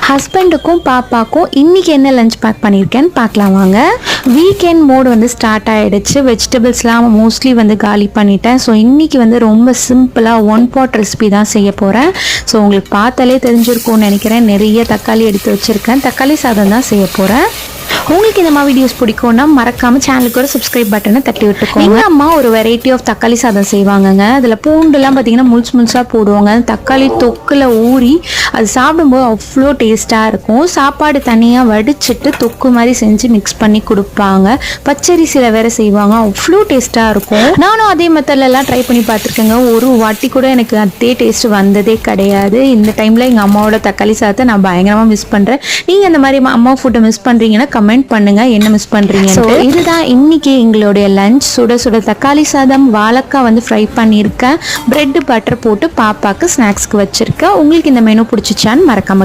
ஹஸ்பண்டுக்கும் பாப்பாக்கும் இன்றைக்கி என்ன lunch back பண்ணியிருக்கேன்னு பார்க்கலாம் வாங்க. வீக்கெண்ட் மோடு வந்து ஸ்டார்ட் ஆகிடுச்சு. வெஜிடபிள்ஸ்லாம் மோஸ்ட்லி வந்து காலி பண்ணிட்டேன். ஸோ இன்றைக்கி வந்து ரொம்ப சிம்பிளாக ஒன் பாட் ரெசிபி தான் செய்ய போகிறேன். ஸோ உங்களுக்கு பார்த்தாலே தெரிஞ்சிருக்கும்னு நினைக்கிறேன். நிறைய தக்காளி எடுத்து வச்சுருக்கேன். தக்காளி சாதம் தான் செய்ய போகிறேன். உங்களுக்கு இந்த மாதிரி வீடியோஸ் பிடிக்கும்னா மறக்காமல் சேனலுக்கு ஒரு சப்ஸ்கிரைப் பட்டனை தட்டி விட்டுக்கோங்க. எங்கள் அம்மா ஒரு வெரைட்டி ஆஃப் தக்காளி சாதம் செய்வாங்கங்க. அதில் பூண்டுலாம் பார்த்தீங்கன்னா முழுசாக போடுவாங்க. தக்காளி தொக்கில் ஊறி அது சாப்பிடும்போது அவ்வளோ டேஸ்ட்டாக இருக்கும். சாப்பாடு தனியாக வடிச்சிட்டு தொக்கு மாதிரி செஞ்சு மிக்ஸ் பண்ணி கொடுப்பாங்க. பச்சரிசியில் வேறு செய்வாங்க. அவ்வளோ டேஸ்ட்டாக இருக்கும். நானும் அதே மெத்தட்லலாம் ட்ரை பண்ணி பார்த்துருக்கேங்க. ஒரு வாட்டி கூட எனக்கு அதே டேஸ்ட் வந்ததே கிடையாது. இந்த டைமில் எங்கள் அம்மாவோட தக்காளி சாதத்தை நான் பயங்கரமாக மிஸ் பண்ணுறேன். நீங்கள் இந்த மாதிரி அம்மா ஃபுட்டை மிஸ் பண்ணுறீங்கன்னா கமெண்ட் பண்ணுங்க, என்ன மிஸ் பண்றீங்க. ஸோ இதுதான் இன்னைக்கு எங்களுடைய லஞ்ச். சுட சுட தக்காளி சாதம், வாழைக்காய் வந்து ஃப்ரை பண்ணியிருக்கேன். பிரெட் பட்டர் போட்டு பாப்பாக்கு ஸ்நாக்ஸ்க்கு வச்சிருக்கேன். உங்களுக்கு இந்த மெனு பிடிச்சிச்சான்னு மறக்காம